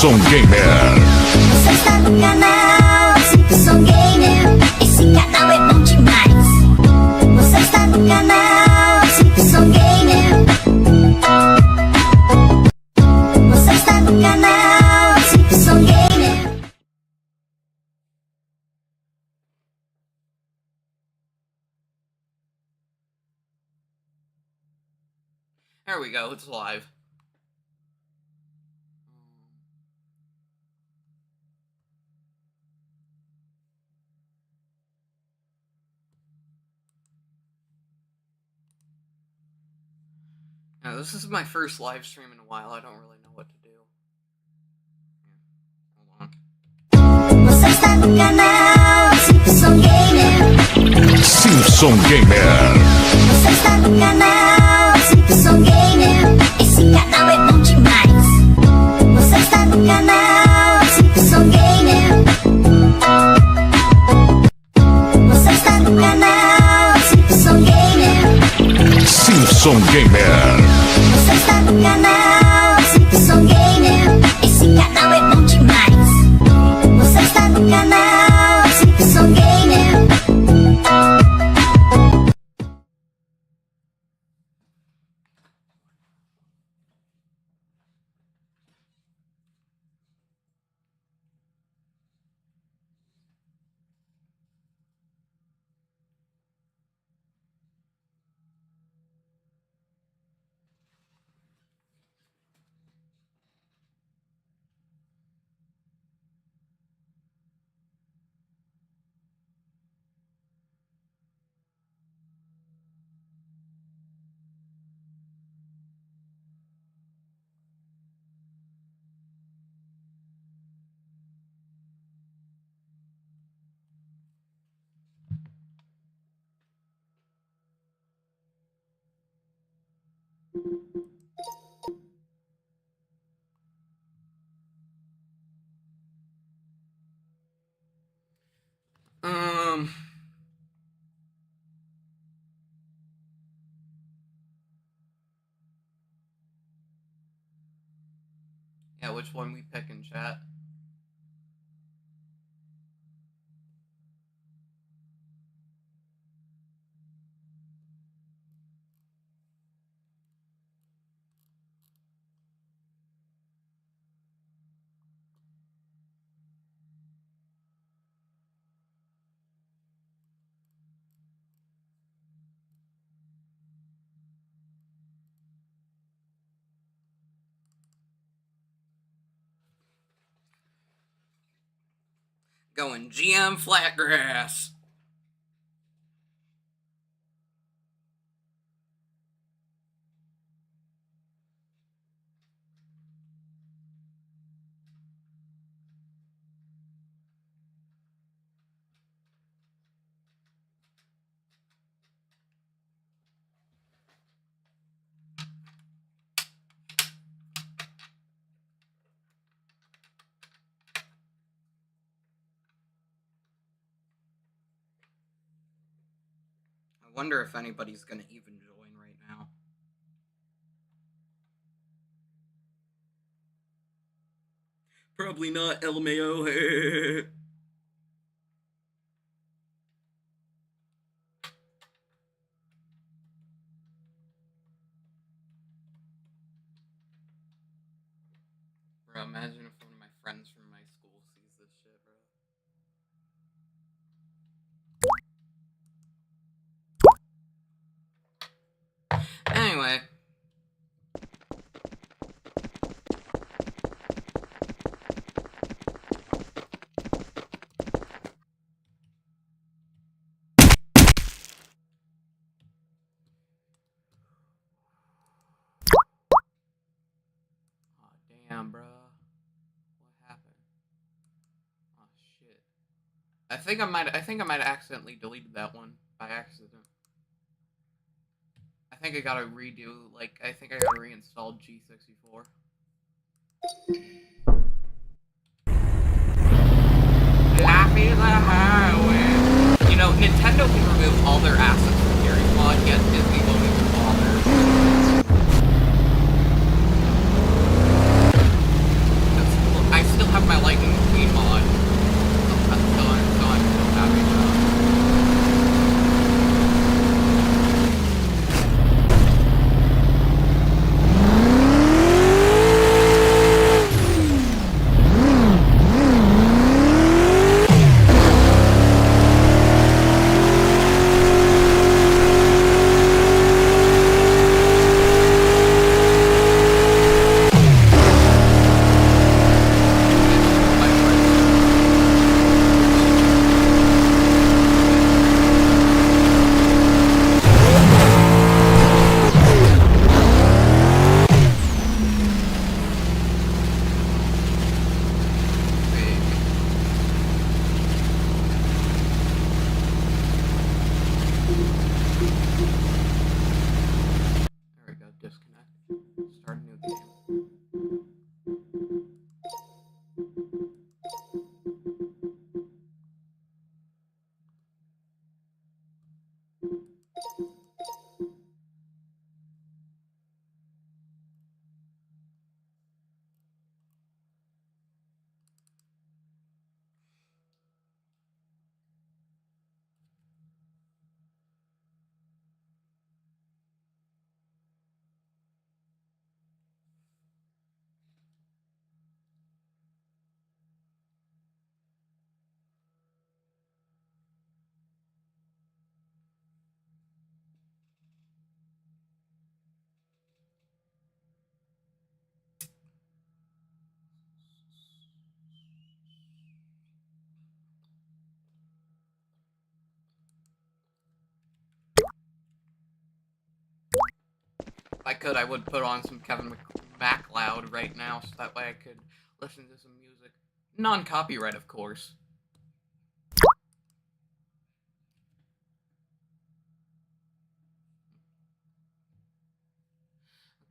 Simpson Gamer. Você está no canal Simpson Gamer. Esse canal é bom demais. Você está no canal Simpson Gamer. Você está no canal Simpson Gamer. There we go, it's live. Now, this is my first live stream in a while. I don't really know what to do. Hold on. Você está no canal Simpson Gamer. Simpson Gamer. Você está no canal Simpson Gamer. Esse canal é bom demais. Você está no canal Simpson Gamer. Você está no canal Simpson Gamer. Simpson Gamer. Você está no canal Simpson Gamer. Esse canal é bom demais. Você está no canal Simpson Gamer. Yeah, which one we pick in chat? Going GM Flatgrass. I wonder if anybody's gonna even join right now. Probably not, LMAO. Bro, imagine if one of my friends from my school sees this shit, bro. Anyway. Oh, damn, bro. What happened? Oh, shit. I think I might have accidentally deleted that one by accident. I think I gotta redo, like, I think I gotta reinstall G64. Life is a highway. You know, Nintendo can remove all their assets from Gary's Mod, yet Disney won't even bother. I I could, I would put on some Kevin MacLeod right now, so that way I could listen to some music. Non-copyright, of course.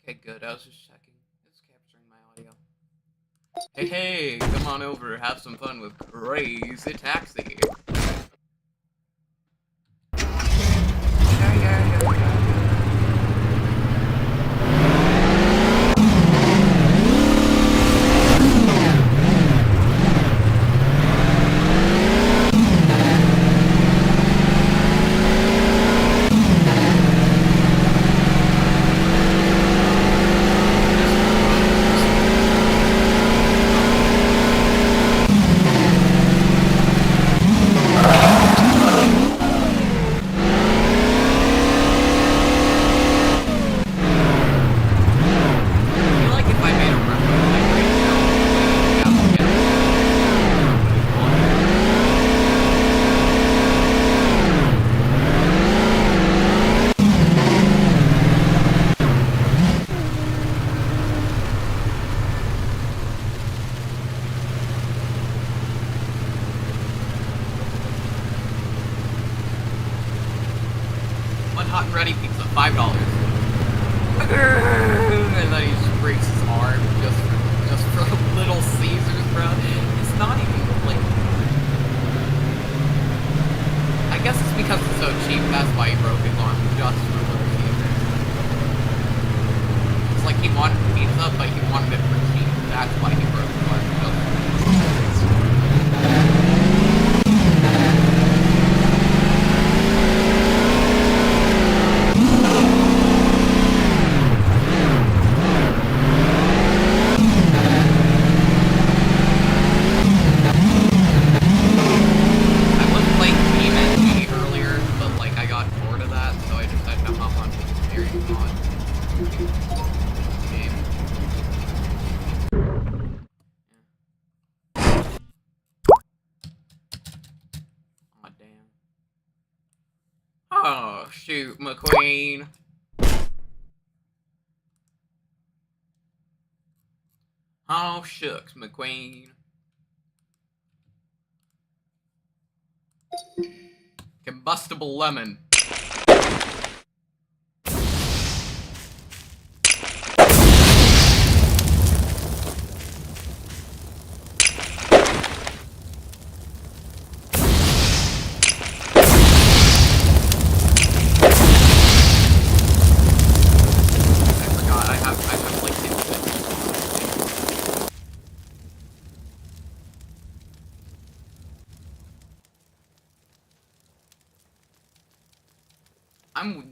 Okay, good. I was just checking. It's capturing my audio. Hey, hey, come on over, have some fun with Crazy Taxi. Hot and ready pizza, $5. And then he just breaks his arm just for Little Caesars, bro. It's not even like. I guess it's because it's so cheap. That's why he broke his arm, just for Little Caesars. It's like he wanted pizza, but he wanted it for cheap. That's why he broke his arm. Oh, shoot, McQueen. Oh, shucks, McQueen. Combustible lemon.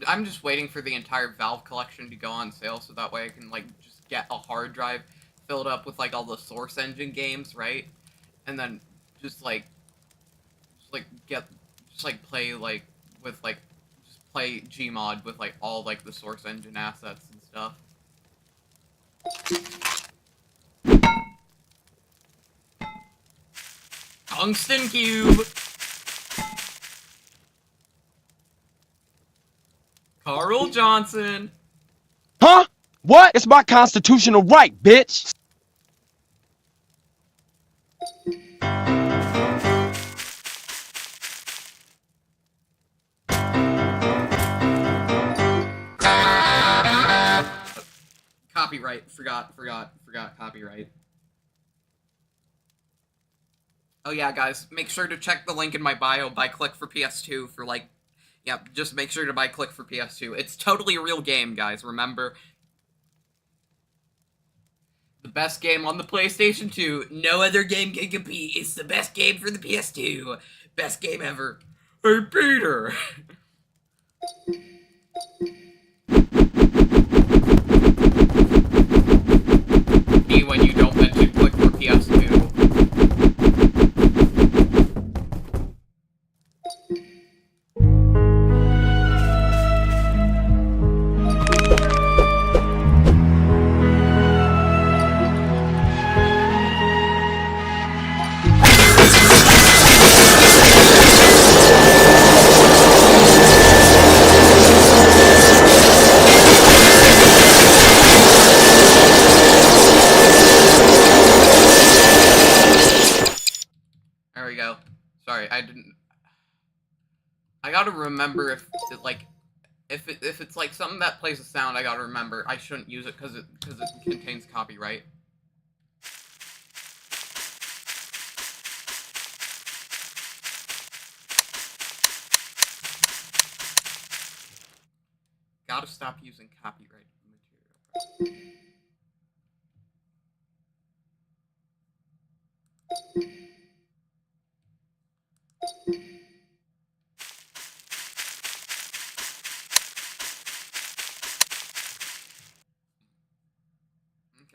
I'm just waiting for the entire Valve collection to go on sale, so that way I can, like, just get a hard drive filled up with, like, all the Source Engine games, right? And then just play, play Gmod with, like, all, like, the Source Engine assets and stuff. Tungsten Cube! Carl Johnson. Huh? What? It's my constitutional right, bitch. Copyright. Forgot copyright. Oh yeah, guys, make sure to check the link in my bio by Click for PS2 for, like, yep, just make sure to buy Click for PS2. It's totally a real game, guys, remember? The best game on the PlayStation 2. No other game can compete. It's the best game for the PS2. Best game ever. Hey, Peter! When you don't mention Click for PS2. sorry, I didn't. I gotta remember if it's like something that plays a sound. I gotta remember I shouldn't use it because it contains copyright. Gotta stop using copyrighted material.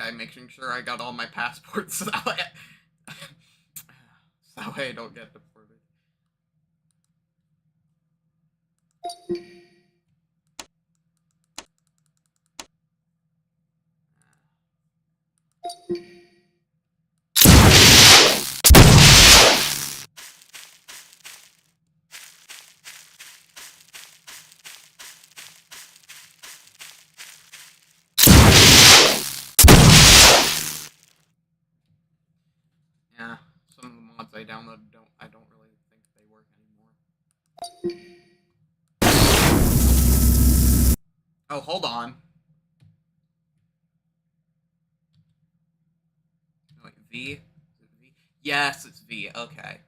Okay, making sure I got all my passports so that way I don't get deported. Yeah, some of the mods I downloaded I don't really think they work anymore. Oh, hold on. Wait, V? Is it V? Yes, it's V. Okay.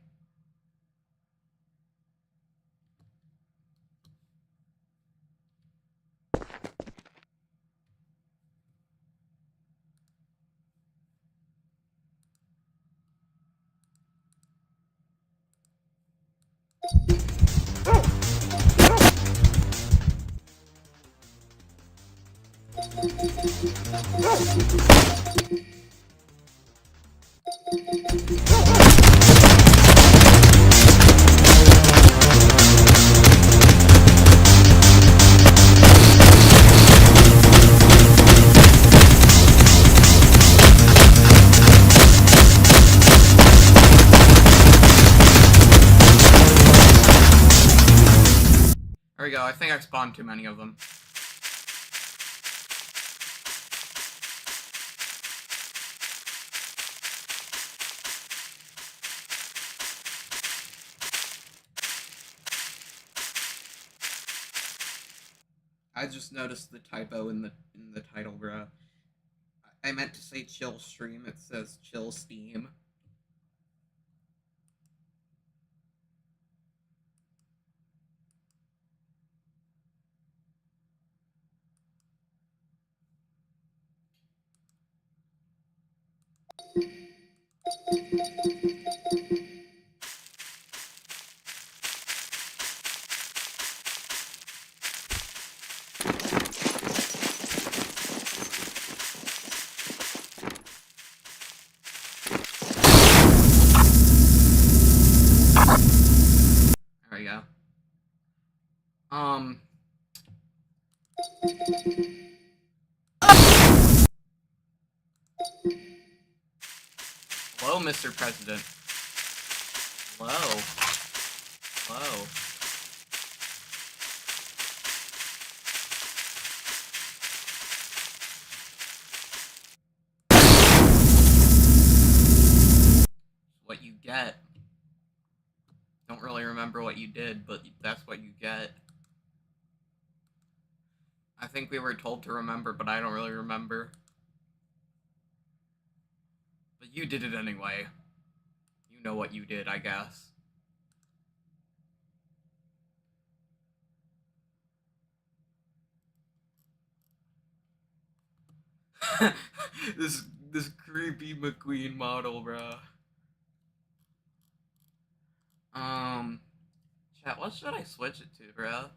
There we go. I think I spawned too many of them. I just noticed the typo in the title, bruh. I meant to say chill stream. It says chill steam. There we go. Hello, Mr. President. Hello. Hello. What you get. Don't really remember what you did, but that's what you get. I think we were told to remember, but I don't really remember. But you did it anyway. You know what you did, I guess. this creepy McQueen model, bruh. Chat, what should I switch it to, bruh?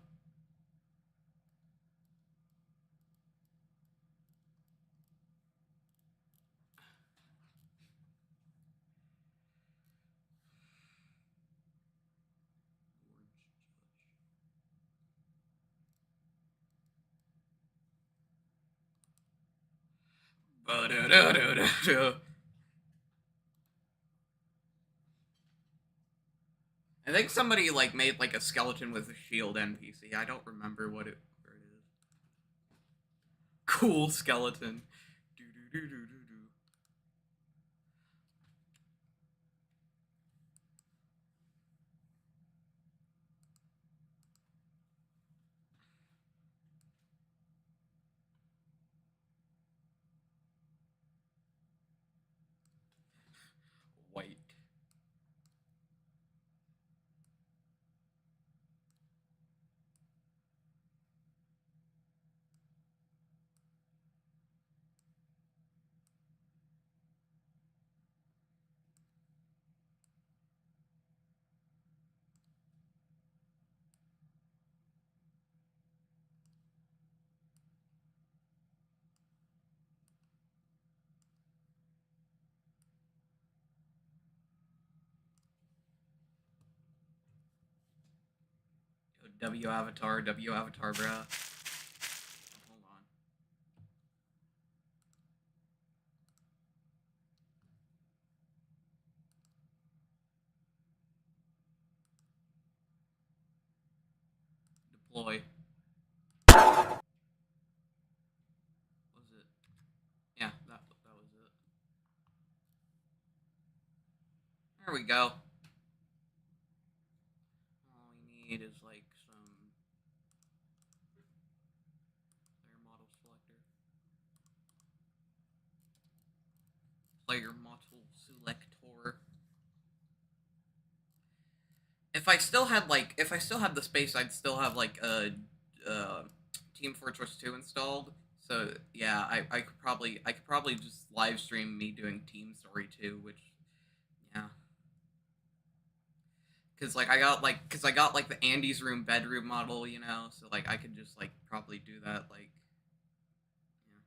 I think somebody like made like a skeleton with a shield NPC. I don't remember where it is. Cool skeleton. W avatar, bruh. Hold on. Deploy. Was it? Yeah, that was it. There we go. All we need is like some player model selector. Player model selector. If I still had the space, I'd still have like a Team Fortress 2 installed. So yeah, I could probably just live stream me doing Team Story 2, which yeah. Cause I got the Andy's room bedroom model, you know, so like I could just like probably do that like yeah.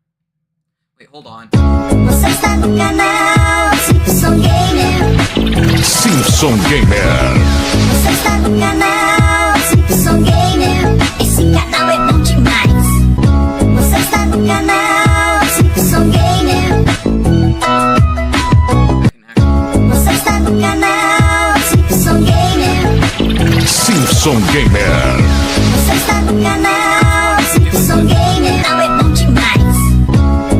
Wait, hold on. Você está no canal Simpson Gamer. Simpson Gamer. Você está no canal Simpson Gamer. Esse canal é bom demais. Você está no canal Simpson Gamer. Você está no canal Simpson Gamer. Simpson Gamer. Você está no canal Simpson Gamer. O canal é bom demais.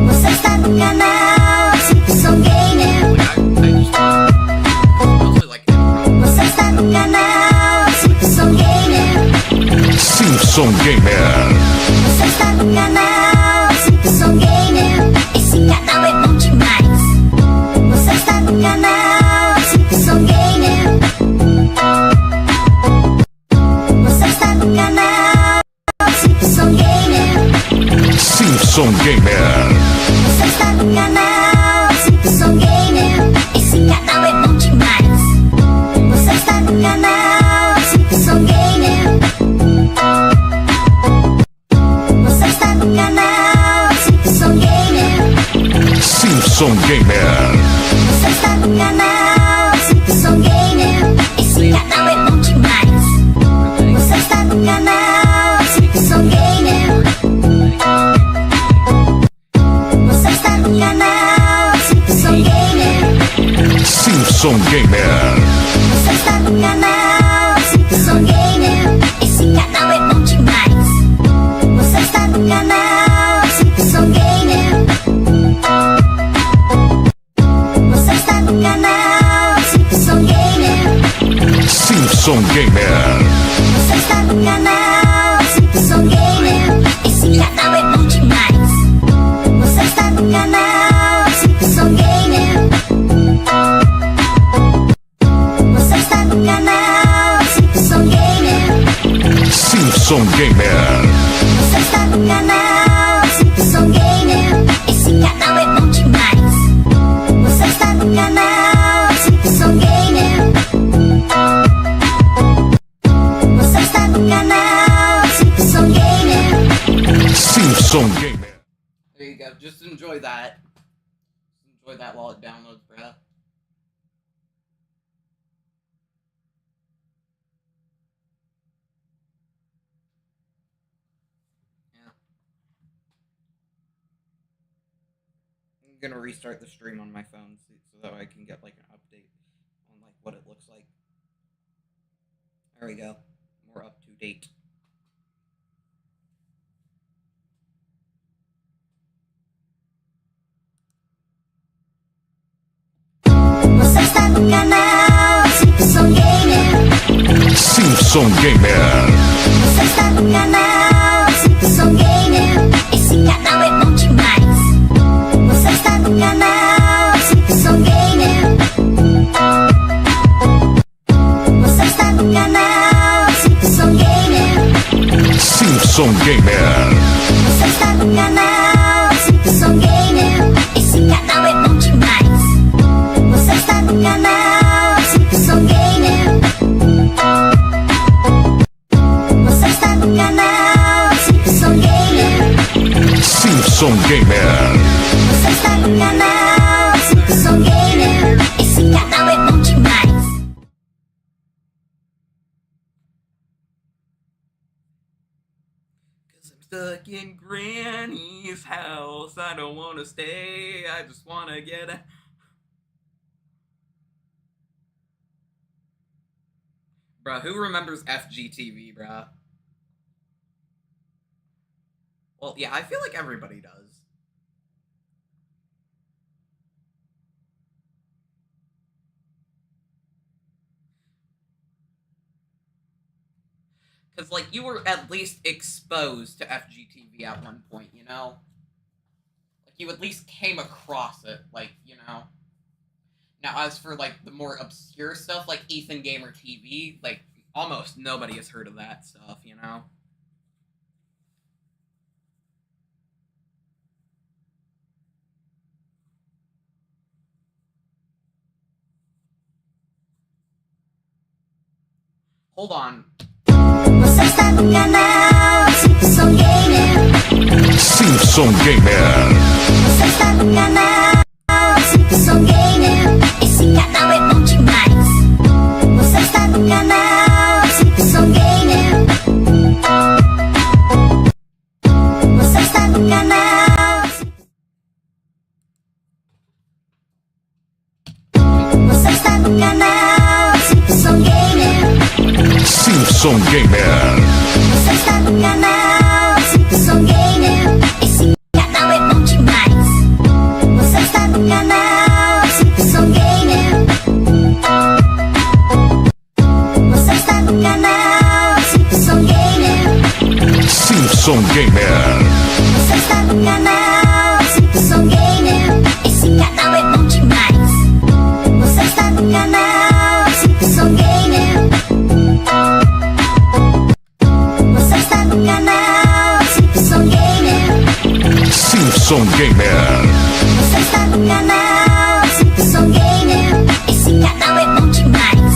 Você está no canal Simpson Gamer. Você está no canal Simpson Gamer. Simpson Gamer. Você está no canal Simpson Gamer. Esse canal é bom demais. Você está no canal Simpson Gamer. Você está no canal Simpson Gamer. Simpson Gamer. Você está no canal Simpson Gamer. Esse canal é bom demais. Você está no canal Simpson Gamer. Você está no canal Simpson Gamer. Simpson Gamer. Você está no canal Simpson Gamer. Esse canal é bom demais. Você está no canal Simpson Gamer. Você está no canal Simpson Gamer. Simpson Gamer. Você está no canal Simpson Gamer. Esse canal é bom demais. Você está no canal Simpson Gamer. Você está no canal Simpson Gamer. Simpson Gamer. Você está no canal Simpson Gamer. Esse canal é bom demais. Você está no canal Simpson Gamer. Você está no canal Simpson Gamer. Simpson Gamer. Você está no canal Simpson Gamer. Esse canal é bom demais. Você está no canal Simpson Gamer. Você está no canal Simpson Gamer. Simpson Gamer. There you go. Just enjoy that. Enjoy that while it downloads, bruh. Yeah. I'm gonna restart the stream on my phone so that I can get like an update on like what it looks like. There we go. More up to date. Você está no canal Simpson Gamer. Simpson Gamer. Você está no canal Simpson Gamer. Esse canal é bom demais. Você está no canal Simpson Gamer. Você está no canal Simpson Gamer. Simpson Gamer. Você está no canal Simpson Gamer. Esse canal é bom demais. Você está no canal Simpson Gamer. Você está no canal Simpson Gamer. Simpson Gamer. Você está no canal Simpson Gamer. Esse canal é bom demais. stuck in Granny's house. I don't want to stay. I just want to get out. Bruh, who remembers FGTV, bruh? Well, yeah, I feel like everybody does. Because, like, you were at least exposed to FGTV at one point, you know? Like, you at least came across it, like, you know? Now, as for, like, the more obscure stuff, like Ethan Gamer TV, like, almost nobody has heard of that stuff, you know? Hold on. Você está no canal Simpson Gamer. Simpson Gamer. Você está no canal Simpson Gamer. Esse canal é bom demais. Você está no canal Simpson Gamer. Você está no canal. Você está no canal Simpson Gamer. Simpson Gamer. Você está no canal Simpson Gamer. Esse canal é bom demais. Você está no canal Simpson Gamer. Você está no canal Simpson Gamer. Simpson Gamer. Você está no canal Simpson Gamer. Esse canal é bom demais. Você está no canal Simpson Gamer. Você está no canal Simpson Gamer. Simpson Gamer. Você está no canal Simpson Gamer. Esse canal é bom demais.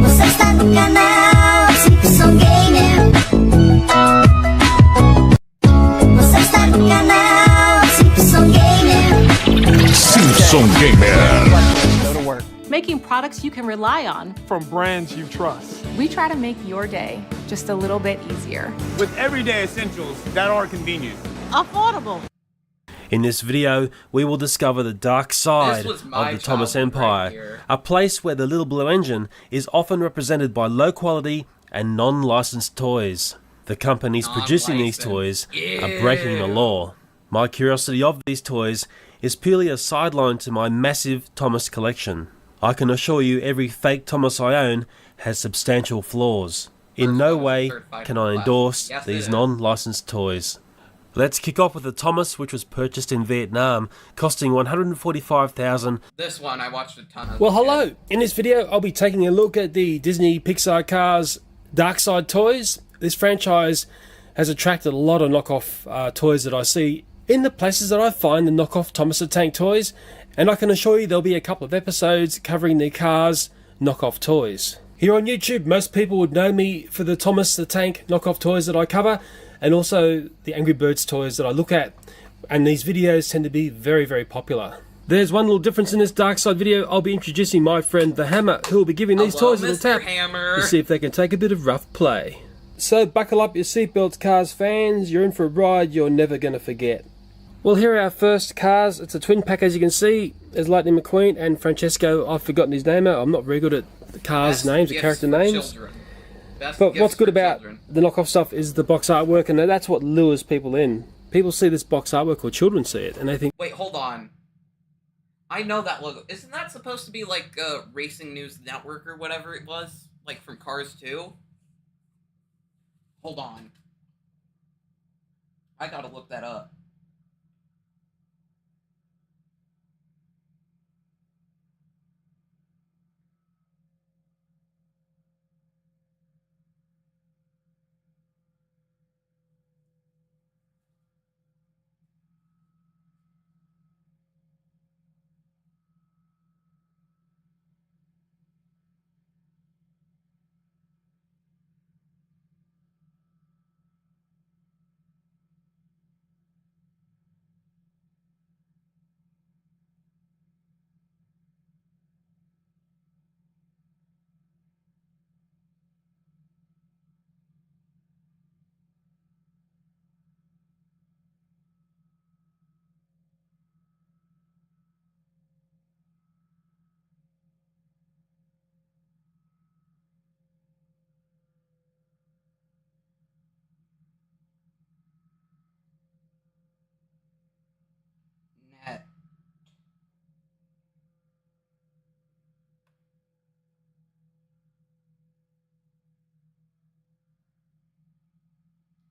Você está no canal Simpson Gamer. Você está no canal Simpson Gamer. Simpson Gamer. Go to work. Making products you can rely on. From brands you trust. We try to make your day just a little bit easier. With everyday essentials that are convenient. Affordable. In this video, we will discover the dark side was of my the Thomas childhood right Empire, here. a place where the Little Blue Engine is often represented by low quality and non-licensed toys. The companies producing these toys are breaking the law. My curiosity of these toys is purely a sideline to my massive Thomas collection. I can assure you every fake Thomas I own has substantial flaws. In First no Thomas, way third fighter can I class. endorse Yes, these it is. non-licensed toys. Let's kick off with the Thomas, which was purchased in Vietnam, costing $145,000. This one I watched a ton of. Well, hello. In this video, I'll be taking a look at the Disney Pixar Cars Dark Side toys. This franchise has attracted a lot of knockoff toys that I see in the places that I find the knockoff Thomas the Tank toys, and I can assure you there'll be a couple of episodes covering the Cars knockoff toys. Here on YouTube, most people would know me for the Thomas the Tank knockoff toys that I cover, and also the Angry Birds toys that I look at, and these videos tend to be very, very popular. There's one little difference in this Dark Side video. I'll be introducing my friend the Hammer, who will be giving these Hello, toys a little Mr. tap Hammer. to see if they can take a bit of rough play. So buckle up your seatbelts, Cars fans. You're in for a ride you're never going to forget. Well, here are our first cars. It's a twin pack, as you can see. There's Lightning McQueen and Francesco. I've forgotten his name. I'm not very good at the cars' Best names, the gifts character for names. children. Best But gifts what's good for about children. the knockoff stuff is the box artwork, and that's what lures people in. People see this box artwork, or children see it, and they think, Wait, hold on. I know that logo. Isn't that supposed to be like Racing News Network or whatever it was? Like from Cars 2? Hold on. I gotta look that up.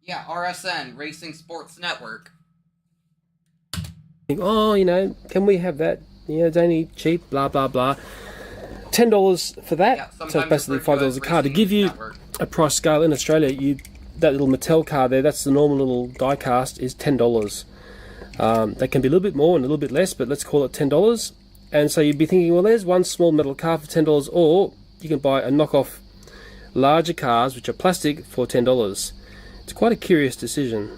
Yeah, RSN, Racing Sports Network. Oh, you know, can we have that? You know, it's only cheap, blah, blah, blah. $10 for that. Yeah, So it's sometimes basically referred to $5 as a car. To Racing give you Network. a price scale in Australia, that little Mattel car there, that's the normal little die cast, is $10. That can be a little bit more and a little bit less, but let's call it $10. And so you'd be thinking, well, there's one small metal car for $10, or you can buy a knockoff larger cars, which are plastic, for $10. It's quite a curious decision.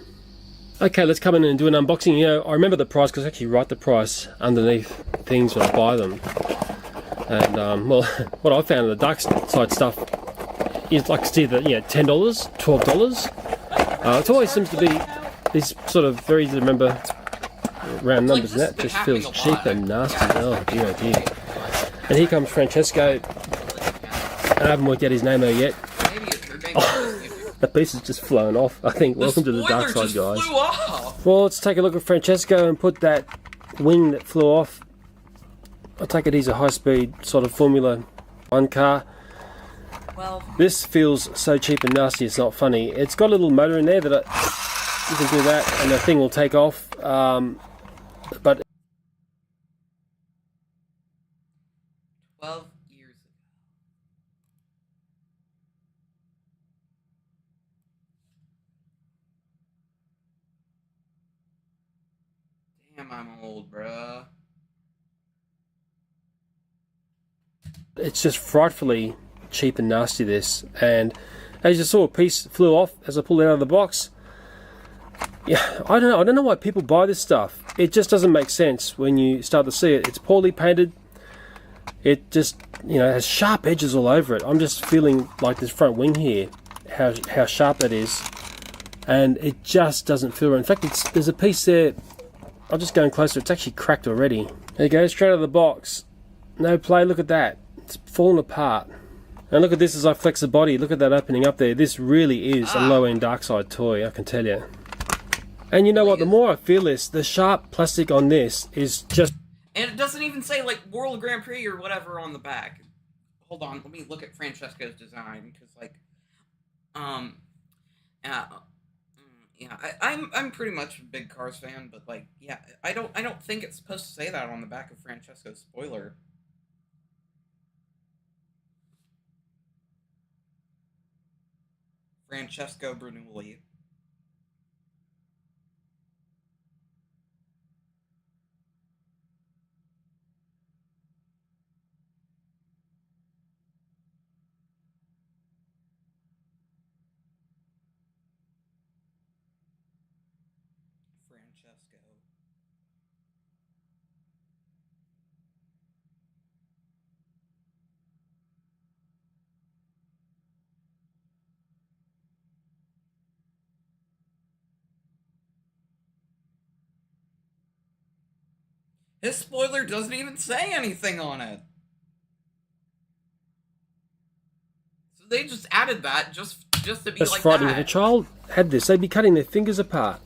Okay, let's come in and do an unboxing. You know, I remember the price because I actually write the price underneath things when I buy them. And, well, what I found in the dark side stuff is like it's either, $10, $12. It always seems to be these sort of very easy to remember round numbers, and that just feels cheap and nasty. Oh dear, oh dear. And here comes Francesco. I haven't worked out his name though yet. Maybe it's your name. The piece has just flown off, I think. Welcome to the dark side, spoiler guys. just flew off. Well, let's take a look at Francesco and put that wing that flew off. I take it he's a high-speed sort of Formula 1 car. Well, This feels so cheap and nasty, it's not funny. It's got a little motor in there that you can do that and the thing will take off. But 12 years ago. Damn, I'm old, bruh. it's just frightfully cheap and nasty, this. And as you saw, a piece flew off as I pulled it out of the box. Yeah, I don't know why people buy this stuff. It just doesn't make sense when you start to see it. It's poorly painted. It just, has sharp edges all over it. I'm just feeling like this front wing here, how sharp that is. And it just doesn't feel right. In fact, there's a piece there. I'll just go in closer. It's actually cracked already. There you go, straight out of the box. No play, look at that. It's fallen apart. And look at this as I flex the body. Look at that opening up there. This really is a low-end dark side toy, I can tell you. And you know what? The more I feel this, the sharp plastic on this is just... And it doesn't even say, like, World Grand Prix or whatever on the back. Hold on, let me look at Francesco's design, because, like, I'm pretty much a big Cars fan, but, like, yeah, I don't think it's supposed to say that on the back of Francesco's spoiler. Francesco Bernoulli. Francesco. His spoiler doesn't even say anything on it. So they just added that just to be That's like frightening. If a that. child had this, they'd be cutting their fingers apart.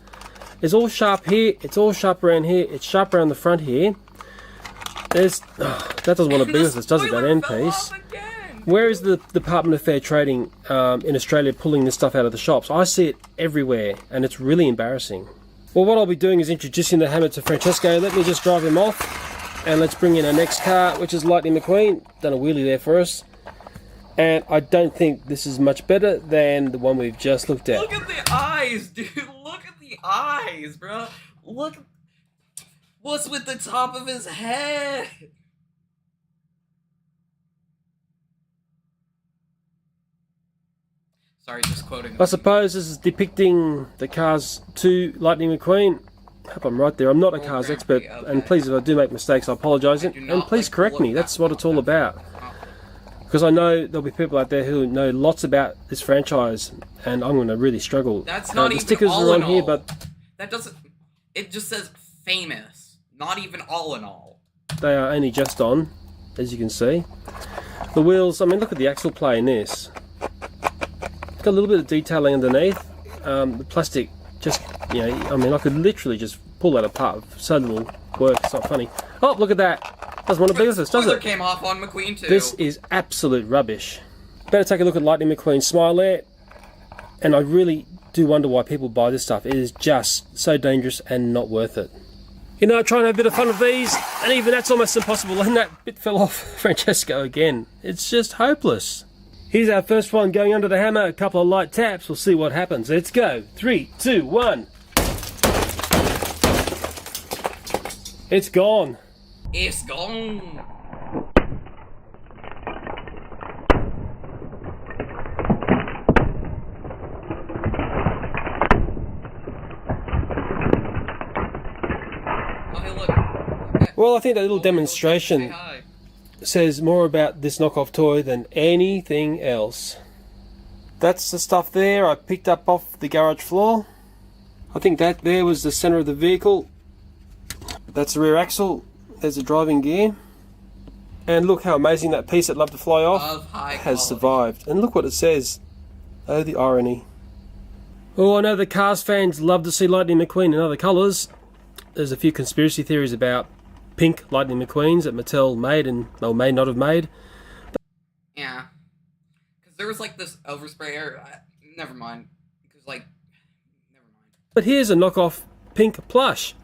It's all sharp here, it's all sharp around here, it's sharp around the front here. There's... that doesn't want to be with us, does it, that end piece? Where is the Department of Fair Trading in Australia pulling this stuff out of the shops? I see it everywhere, and it's really embarrassing. Well, what I'll be doing is introducing the Hammer to Francesco. Let me just drive him off, and let's bring in our next car, which is Lightning McQueen. Done a wheelie there for us. And I don't think this is much better than the one we've just looked at. Look at the eyes, dude. Look at the eyes, bro. Look. What's with the top of his head? Sorry, just quoting. I suppose this is depicting the Cars 2 Lightning McQueen. I hope I'm right there. I'm not a cars expert, and please, if I do make mistakes, I apologise. And please correct me. That's what it's all about. Because I know there'll be people out there who know lots about this franchise, and I'm going to really struggle. That's not the even stickers all are in on here, all. but That doesn't. It just says famous. Not even all in all. they are only just on, as you can see. The wheels, I mean, look at the axle play in this. It's got a little bit of detailing underneath. The plastic just, I mean, I could literally just pull that apart. So little work, it's not funny. Oh, look at that. Doesn't want to be with us, does Spoiler it? came off on McQueen too. This is absolute rubbish. Better take a look at Lightning McQueen's smile there. And I really do wonder why people buy this stuff. It is just so dangerous and not worth it. You know, I try and have a bit of fun with these, and even that's almost impossible. And that bit fell off Francesco again. It's just hopeless. Here's our first one going under the hammer. A couple of light taps. We'll see what happens. Let's go. 3, 2, 1. It's gone. It's gone. Oh, hey, look. Okay. Well, I think that little Say demonstration hi. says more about this knockoff toy than anything else. That's the stuff there I picked up off the garage floor. I think that there was the center of the vehicle. That's the rear axle. There's the driving gear. And look how amazing that piece that loved to fly off Of high has quality. survived. And look what it says. Oh, the irony. Oh, I know the Cars fans love to see Lightning McQueen in other colours. There's a few conspiracy theories about pink Lightning McQueens that Mattel made and, well, may not have made. Yeah. Because there was like this overspray error. Never mind. Because, like, never mind. But here's a knockoff pink plush.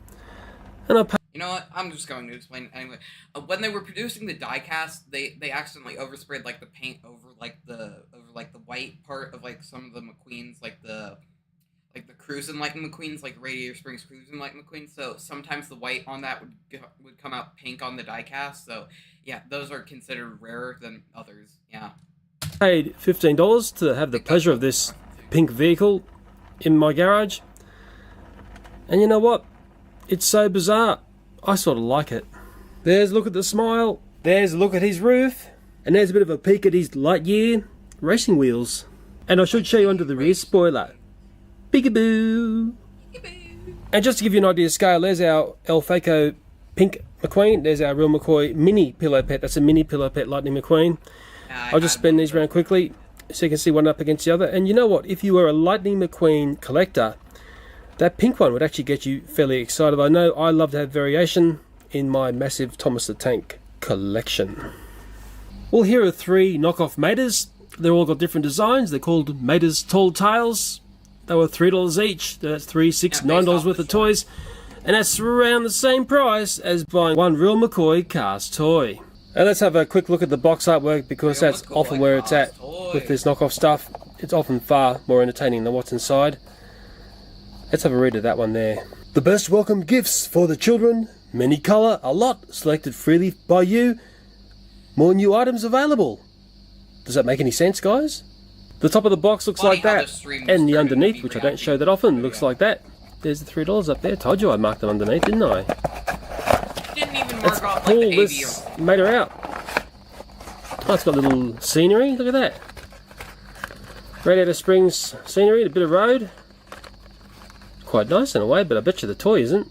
And I paid You know what? I'm just going to explain it anyway. When they were producing the diecast, they accidentally oversprayed like the paint over the white part of like some of the McQueens, like the Cruisin' Lightning McQueens, like Radiator Springs Cruisin' Lightning McQueen. So sometimes the white on that would come out pink on the diecast. So yeah, those are considered rarer than others. Yeah. paid $15 to have the pleasure of this pink vehicle in my garage. And you know what? It's so bizarre. I sort of like it. There's a look at the smile. There's a look at his roof. And there's a bit of a peek at his Lightyear racing wheels. And I should show you under the rear spoiler. Peekaboo! And just to give you an idea of scale, there's our El Faco pink McQueen. There's our Real McCoy mini pillow pet. That's a mini pillow pet Lightning McQueen. I'll just spin these around quickly so you can see one up against the other. And you know what? If you were a Lightning McQueen collector, that pink one would actually get you fairly excited. I know I love to have variation in my massive Thomas the Tank collection. Well, here are 3 knockoff Maters. They're all got different designs. They're called Maters Tall Tales. They were $3 each. That's $3, $6, $9 worth of toys. And that's around the same price as buying one Real McCoy Cars toy. And let's have a quick look at the box artwork, because Real that's McCoy often where it's at Cars with toy. this knockoff stuff. It's often far more entertaining than what's inside. Let's have a read of that one there. The best welcome gifts for the children. Many colour, a lot, selected freely by you. More new items available. Does that make any sense, guys? The top of the box looks Funny like how that, this stream and the turned into underneath, me which I don't reacting show that to often, the looks video. like that. There's the $3 up there. Told you I marked them underneath, didn't I? Didn't even Let's mark off like pull the this AV. mater out. Oh, it's got a little scenery. Look at that. Radiator Springs scenery, a bit of road. Quite nice in a way, but I bet you the toy isn't.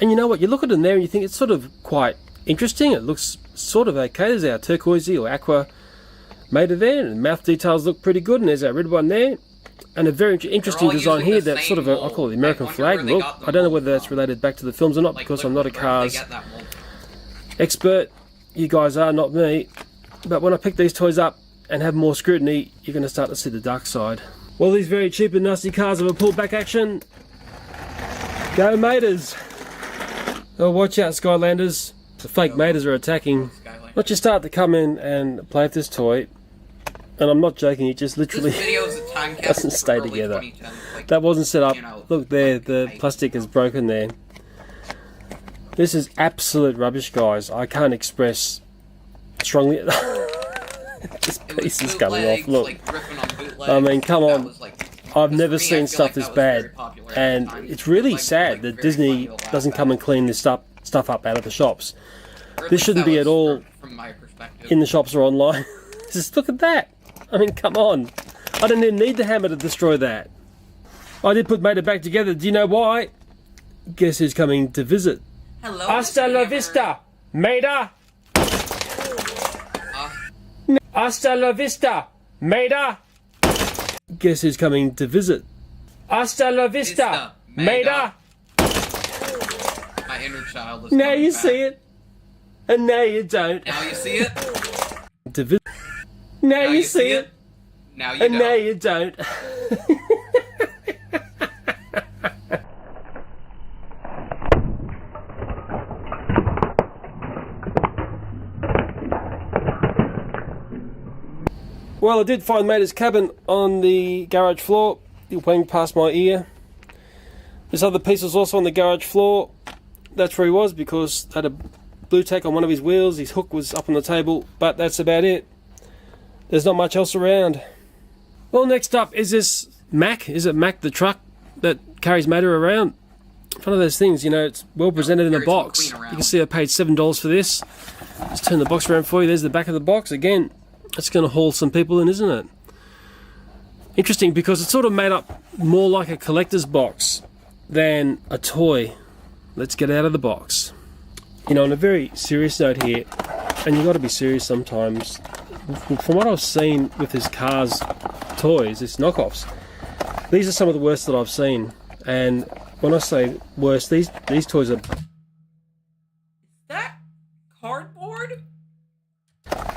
And you know what? You look at it there and you think it's sort of quite interesting. It looks sort of okay. There's our turquoisey or aqua mater there, and mouth details look pretty good. And there's our red one there. And a very interesting all design using here the that's sort of same a, I call it the mold. American I wonder flag where they look. got the I don't know mold whether that's from. related back to the films or not, Like, because I'm not a literally, where did they cars get that mold? expert. You guys are, not me. But when I pick these toys up and have more scrutiny, you're going to start to see the dark side. Well, these very cheap and nasty cars have a pullback action. Go Maters! Oh, watch out, Skylanders. The fake Maters are attacking. Skyline. Let's just start to come in and play with this toy. And I'm not joking, it just literally This video is a time capsule doesn't from stay early together. 2010s, like, That wasn't set up. you know, Look there, like, the I- plastic is broken there. This is absolute rubbish, guys. I can't express strongly. This it was piece is coming off. bootlegs, Look, like, ripping on bootlegs. I mean, come That on. was, like, I've for never me, I seen feel stuff like this that was very bad, popular at the and time. it's really Like, sad like, that very Disney funny to laugh doesn't at. come and clean this stuff up out of the shops. Or at This least shouldn't that be was at all from my perspective. in the shops or online. Just look at that. I mean, come on. I don't even need the hammer to destroy that. I did put Mater back together. Do you know why? Guess who's coming to visit? Hello, Hasta Mr. la Hammer. vista, Mater! Hasta la vista, Mater! Guess who's coming to visit? Hasta la vista, Mater! My inner child is Now coming you back. see it, and now you don't. Now you see it. To visit. Now Now you see it, Now you and don't. now you don't. Well, I did find Mater's cabin on the garage floor. It went past my ear. This other piece was also on the garage floor. That's where he was because I had a blue tack on one of his wheels. His hook was up on the table, but that's about it. There's not much else around. Well, next up is this Mack. Is it Mack the truck that carries Mater around? One of those things, you know, it's well presented in a box. You can see I paid $7 for this. Just turn the box around for you. There's the back of the box. Again, it's going to haul some people in, isn't it? Interesting because it's sort of made up more like a collector's box than a toy. Let's get out of the box. You know, on a very serious note here, and you've got to be serious sometimes, from what I've seen with his Cars toys, his knockoffs, these are some of the worst that I've seen. And when I say worst, these toys are... That cardboard?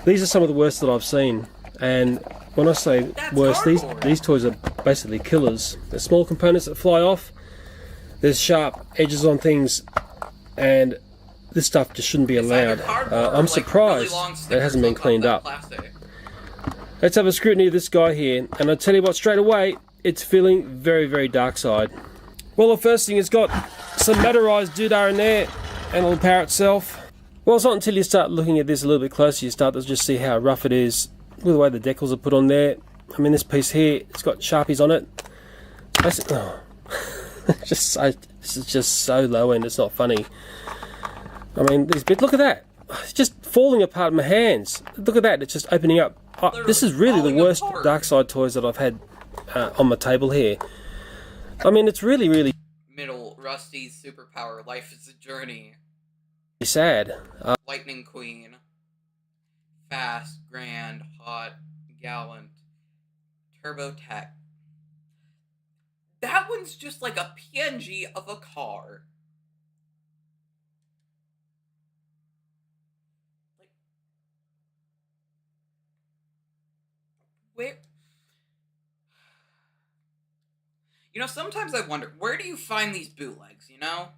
These are some of the worst that I've seen. And when I say That's worst, cardboard. these toys are basically killers. There's small components that fly off. There's sharp edges on things, and this stuff just shouldn't be allowed. I'm surprised it hasn't been cleaned up. Let's have a scrutiny of this guy here, and I'll tell you what, straight away, it's feeling very, very dark side. Well, the first thing, it's got some Materized doodah in there, and it'll power itself. Well, it's not until you start looking at this a little bit closer you start to just see how rough it is with the way the decals are put on there. I mean, this piece here, it's got Sharpies on it. Basically, this is just so low end, it's not funny. I mean, this bit, look at that. It's just falling apart in my hands. Look at that, it's just opening up. Oh, this is really the worst dark side toys that I've had on my table here. I mean, it's really, really Middle, Rusty's superpower, life is a journey. sad. Lightning Queen. Fast, grand, hot, gallant. Turbo Tech. That one's just like a PNG of a car. Like, where? You know, sometimes I wonder, where do you find these bootlegs, you know?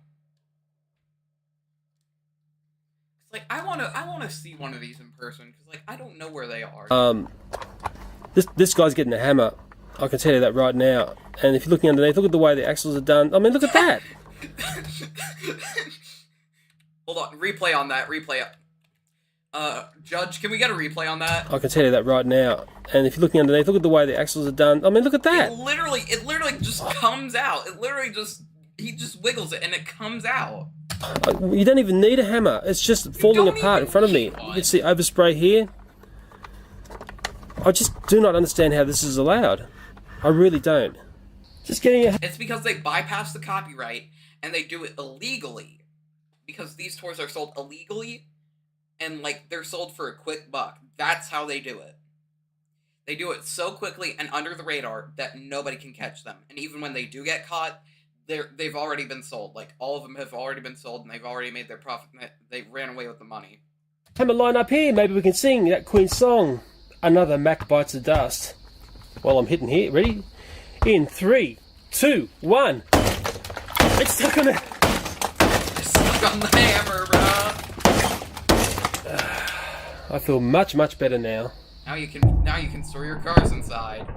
It's like, I wanna see one of these in person, because, like, I don't know where they are. This guy's getting a hammer. I can tell you that right now. And if you're looking underneath, look at the way the axles are done. I mean, look at that. Hold on, replay on that, replay. Judge, can we get a replay on that? I can tell you that right now. And if you're looking underneath, look at the way the axles are done. I mean, look at that. It literally just comes out. He just wiggles it and it comes out. You don't even need a hammer. It's just falling apart in front of me. You can see overspray here. I just do not understand how this is allowed. I really don't. Just getting a... It's because they bypass the copyright and they do it illegally. Because these toys are sold illegally and, like, they're sold for a quick buck. That's how they do it. They do it so quickly and under the radar that nobody can catch them. And even when they do get caught, they've already been sold. Like, all of them have already been sold and they've already made their profit. They ran away with the money. Hammer line up here. Maybe we can sing that Queen song. Another Mack Bites the Dust. Well, I'm hitting here. Ready? In 3, 2, 1. It's stuck on it. It's stuck on the hammer, bro. I feel much, much better now. Now you can store your cars inside.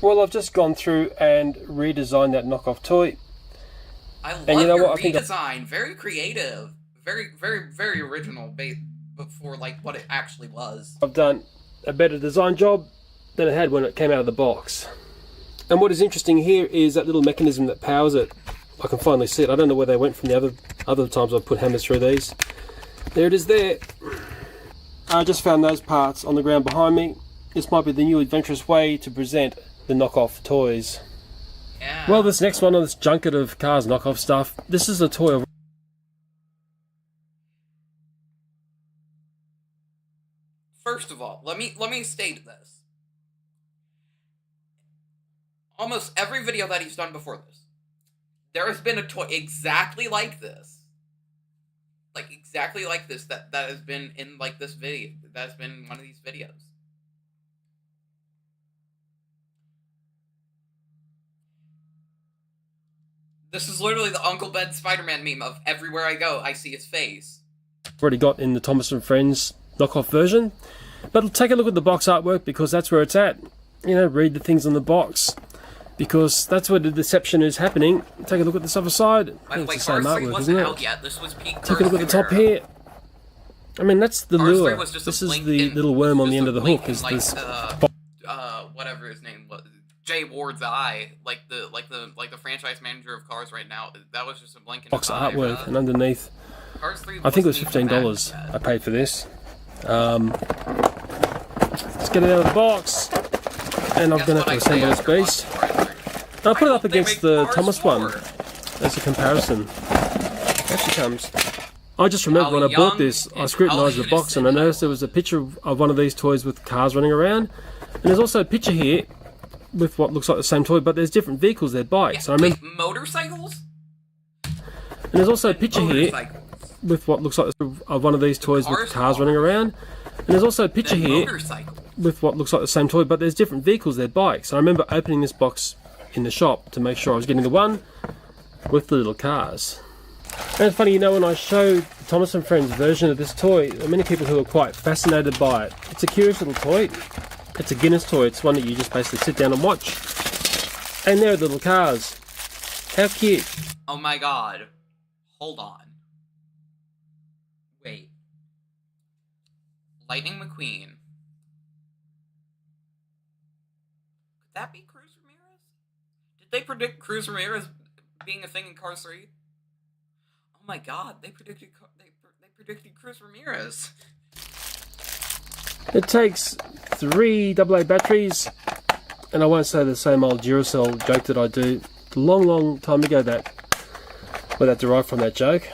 Well, I've just gone through and redesigned that knockoff toy. I love and you know your what? redesign. Very creative. Very, very, very original for like what it actually was. I've done a better design job than it had when it came out of the box. And what is interesting here is that little mechanism that powers it. I can finally see it. I don't know where they went from the other times I've put hammers through these. There it is there. I just found those parts on the ground behind me. This might be the new adventurous way to present the knockoff toys. Yeah. Well, this next one on this junket of Cars knockoff stuff, this is a toy of... First of all, let me state this. Almost every video that he's done before this, there has been a toy exactly like this. Like, exactly like this, that has been in, like, this video. That's been one of these videos. This is literally the Uncle Ben Spider-Man meme of everywhere I go, I see his face. Already got in the Thomas & Friends knockoff version. But take a look at the box artwork, because that's where it's at. You know, read the things on the box, because that's where the deception is happening. Take a look at this other side. By the way, It's the same Cars 3 artwork, wasn't isn't out it? yet. This was peak Take a look at the top Cars 3 here. I mean, that's the Cars 3 lure. was just This a is blink the in- little worm on just the a end of the blink hook. in, Is like, this? whatever his name was, Jay Ward's eye, like the franchise manager of Cars right now. That was just a blink in Box his eye, artwork, bruh. and underneath, Cars 3 I think it was wasn't even $15 out yet. I paid for this. Let's get it out of the box, and I'm Guess going to what I have to say assemble this after watching beast. Cars 3? I'll put it I up hope they against make the Cars Thomas 4. one as a comparison. Actually comes. I just remember How when I bought young this, I and scrutinised how the box and I noticed there was a picture of one of these toys with cars running around. And there's also a picture here with what looks like the same toy, but there's different vehicles, they're bikes. I remember, Wait, motorcycles? and there's also a picture here Motorcycles. with what looks like of one of these toys with cars cars are. running around. And there's also a picture Then here motorcycles. with what looks like the same toy, but there's different vehicles, they're bikes. I remember opening this box in the shop to make sure I was getting the one with the little cars. And it's funny, you know, when I showed the Thomas & Friends version of this toy, there are many people who are quite fascinated by it. It's a curious little toy. It's a Guinness toy. It's one that you just basically sit down and watch. And there are the little cars. How cute. Oh my god. Hold on. Wait. Lightning McQueen. Could that be Cruz Ramirez? Did they predict Cruz Ramirez being a thing in Cars 3? Oh my god, they predicted Cruz Ramirez. It takes 3 AA batteries, and I won't say the same old Duracell joke that I do. A long time ago that derived from that joke.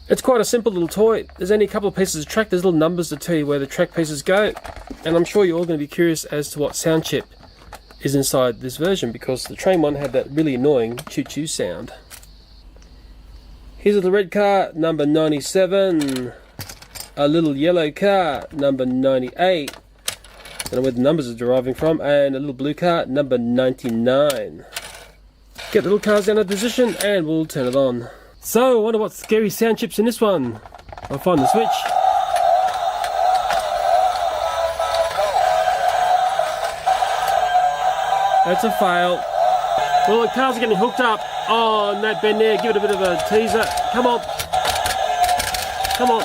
It's quite a simple little toy. There's only a couple of pieces of track. There's little numbers to tell you where the track pieces go, and I'm sure you're all going to be curious as to what sound chip is inside this version, because the train one had that really annoying choo-choo sound. Here's a little red car, number 97. A little yellow car, number 98. Don't know where the numbers are deriving from. And a little blue car, number 99. Get the little cars down in position and we'll turn it on. So, I wonder what scary sound chip's in this one. I'll find the switch. That's a fail. Well, the cars are getting hooked up on that bend there. Give it a bit of a teaser. Come on. Come on.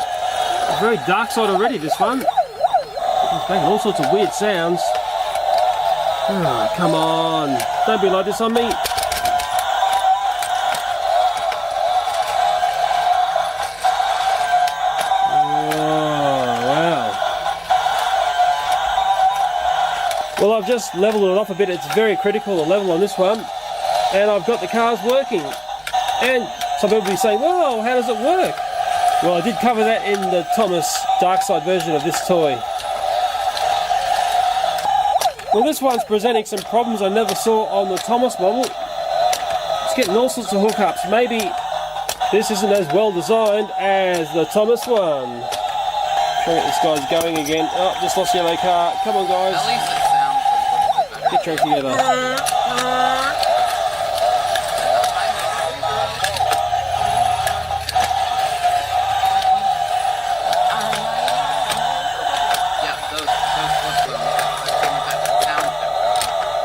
It's very dark side already, this one. It's making all sorts of weird sounds. Oh, come on. Don't be like this on me. Well, I've just leveled it off a bit. It's very critical, the level on this one. And I've got the cars working. And some people will be saying, whoa, how does it work? Well, I did cover that in the Thomas Darkside version of this toy. Well, this one's presenting some problems I never saw on the Thomas model. It's getting all sorts of hookups. Maybe this isn't as well designed as the Thomas one. Trying to get this guy's going again. Oh, just lost yellow car. Come on, guys. At least it sounds a little bit better. Get your act together. Yeah, those sound.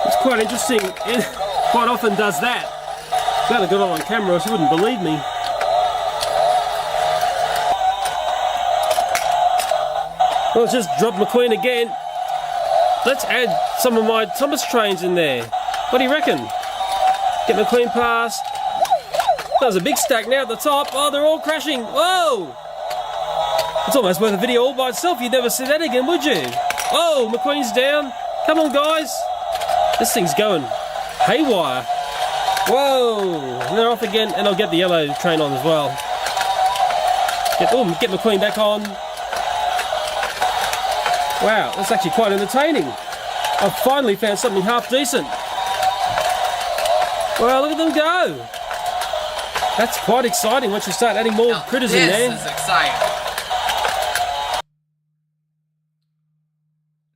It's quite interesting. It quite often does that. Glad I got it on camera, else you wouldn't believe me. Well, let's just drop McQueen again. Let's add some of my Thomas trains in there. What do you reckon? Get McQueen past. There's a big stack now at the top. Oh, they're all crashing. Whoa! It's almost worth a video all by itself. You'd never see that again, would you? Oh, McQueen's down. Come on, guys. This thing's going haywire. Whoa! And they're off again, and I'll get the yellow train on as well. Get McQueen back on. Wow, that's actually quite entertaining. I've finally found something half decent. Well, look at them go. That's quite exciting once you start adding more critters in there. This is exciting.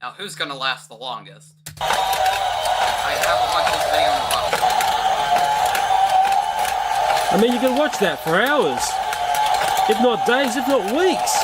Now, who's gonna last the longest? I haven't watched this video in a while. I mean, you can watch that for hours. If not days, if not weeks.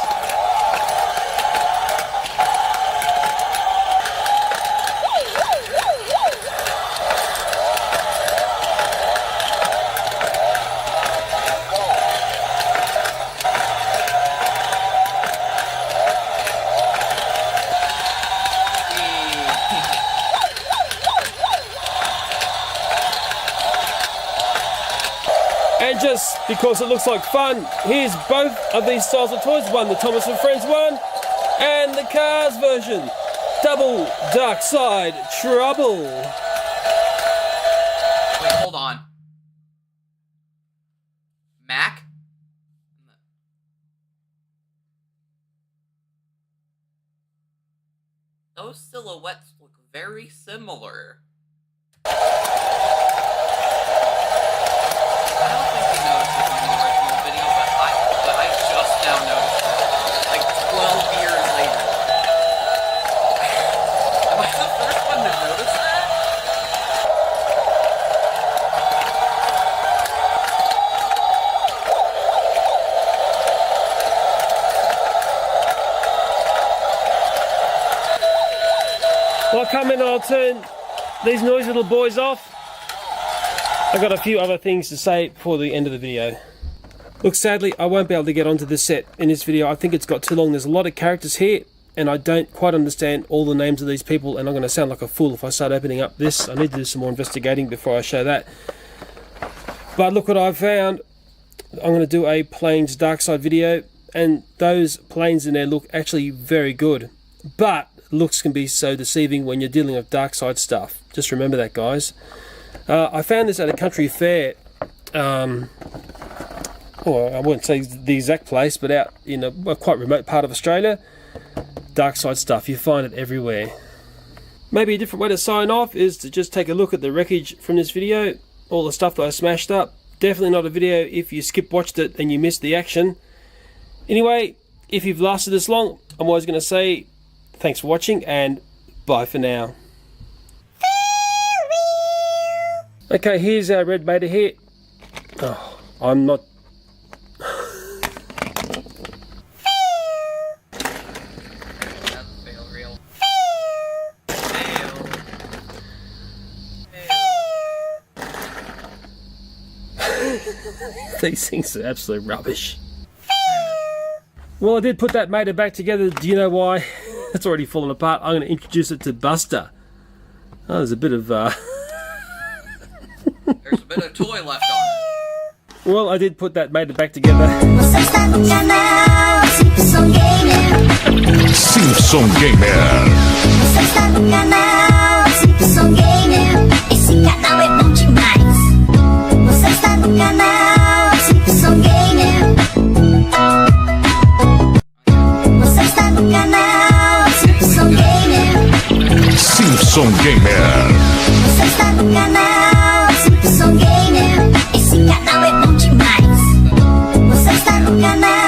And just because it looks like fun, here's both of these styles of toys. One, the Thomas and Friends one, and the Cars version. Double Dark Side Trouble. Wait, hold on. Mac? Those silhouettes look very similar. I don't think you noticed this in the original video, but I just now noticed it. Like 12 years later. Am I the first one to notice that? Well, I'll come in and I'll turn these noisy little boys off. I've got a few other things to say before the end of the video. Look, sadly, I won't be able to get onto this set in this video. I think it's got too long. There's a lot of characters here, and I don't quite understand all the names of these people, and I'm going to sound like a fool if I start opening up this. I need to do some more investigating before I show that. But look what I've found. I'm going to do a Planes Dark Side video, and those planes in there look actually very good. But looks can be so deceiving when you're dealing with dark side stuff. Just remember that, guys. I found this at a country fair. Well, I wouldn't say the exact place, but out in a quite remote part of Australia. Dark side stuff, you find it everywhere. Maybe a different way to sign off is to just take a look at the wreckage from this video. All the stuff that I smashed up. Definitely not a video if you skip watched it and you missed the action. Anyway, if you've lasted this long, I'm always going to say thanks for watching and bye for now. Okay, here's our Red Mater here. Oh, I'm not... That's fail real. These things are absolute rubbish. Well, I did put that Mater back together. Do you know why? It's already fallen apart. I'm going to introduce it to Buster. Oh, there's a bit of... There's a bit of toy left on it. Well, I did put that Mater back together. Você está no canal Simpson Gamer. Simpson Gamer. Você está no canal Simpson Gamer. Esse canal é bom demais. Você está no canal Simpson Gamer. Você está no canal Simpson Gamer. Simpson Gamer. Você está no canal Simpson Gamer. Esse canal é bom demais. Você está no canal